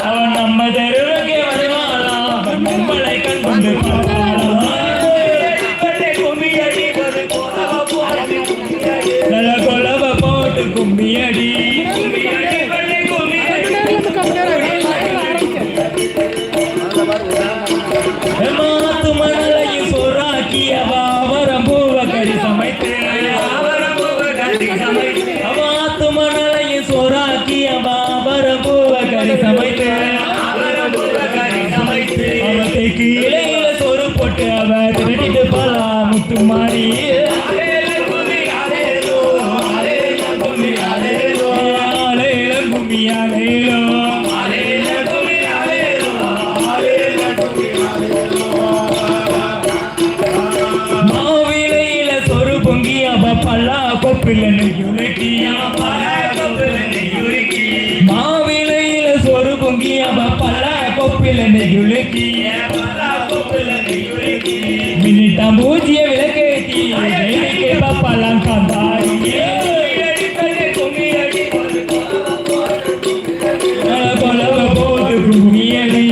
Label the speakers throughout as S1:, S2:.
S1: அவன் நம்ம தெருவுக்கே வருவாளா நம்மளை கண் கொண்டு நல்ல கொலவ போட்டு கும்மியடி மாத்து மணலையும் சொராக்கிய வாவரம் பூவ கறி சமைத்து மாத்து மணலையும் சொராக்கிய வாவரம் பூவ கறி சமைத்து அவத்தை கீழே சொரு போட்டு அவ திருடிட்டு போலா முத்து மாறி மாவிலையில சொரு பொங்கி அவ பல்லா கொப்பில மாவிலையில சொரு பொங்கி அவ பல்லா கொப்பில நெகுலுக்கி மினிட்டா பூஜ்ய விளக்கேத்தி பப்பலாம் காந்தாரி கொலவ போட்டு கும்மியடி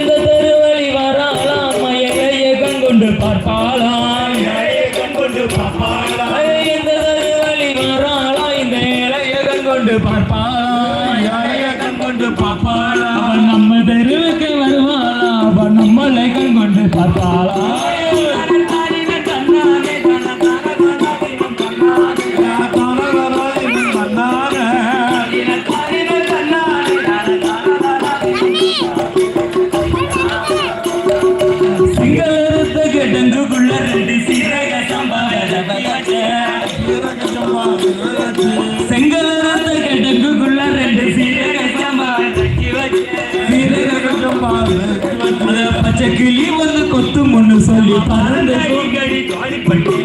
S1: இந்த தெருவழி வராலாம் மயலைய கண்கொண்டு பார்ப்பாளாம் இந்த தெருவழி வராலாம் இந்த இலைய கண்கொண்டு பார்ப்பாளாம் அவன் நம்ம தெருவுக்கு வருவாளா அவன் நம்மளை கண்கொண்டு பார்ப்பாளா டங்குக்குள்ள ரெண்டு சீரக செங்கலரத்த டங்குக்குள்ள ரெண்டு சீரக பச்சை கிளி வந்து கொத்து முன்னு சொல்லி பறந்து காலிப்பட்டி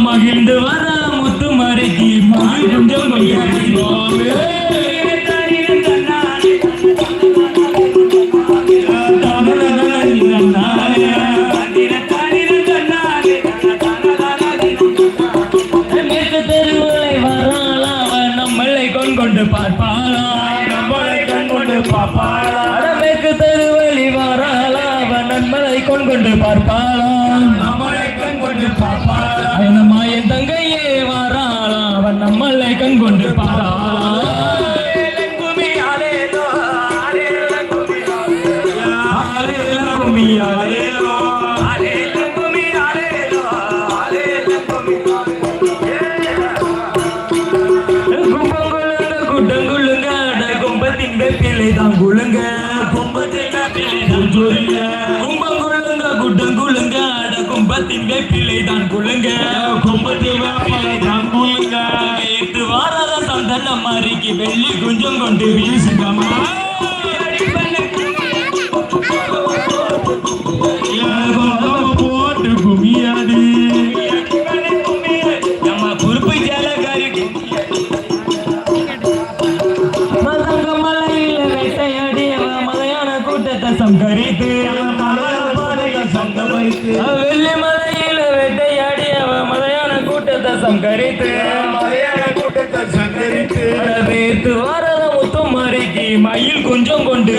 S1: மகிழ்ந்து வர முத்து மறைக்கி கொஞ்சம் மேற்கு தெருவுகளை வராளா நம்மளை கொண்டு பார்ப்பாளா நம்மளை கொண்டு பார்ப்பாளா மேற்கு தெருவழி வராளா நம்மளை கொண்டு பார்ப்பாளா நம்மளை கொண்டு பார்ப்பாளா நம்ம என் தங்கையே வராளா அவன் நம்மளை கொண்டு பாராளா குட்டங்குள்ளுங்க கும்பத்தின் வெப்பிலை தான் குளுங்க கும்பங்குள்ளுங்க குட்டங்குள்ளுங்க கும்பத்தின் வெப்பிலை தான் குளுங்க கும்பத்தின் வெப்பிலை தான் குளுங்க எட்டு வாராத சந்தன மாறிக்கு வெள்ளி குஞ்சம் கொண்டு வீசுகமா போட்டு குமியாடி நம்ம குறிப்பு ஜலகாரி மதங்க மலையில வேட்டையாடி மலையான கூட்டத்தை சங்கரித்து வெள்ளி மலையில வேட்டையாடி மலையான கூட்டத்தை சங்கரித்து வேத்து வாரத முத்து மாறிக்கு மயில் கொஞ்சம் கொண்டு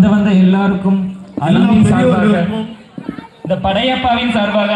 S1: வந்த எல்லாருக்கும் இந்த படையப்பாவின் சார்பாக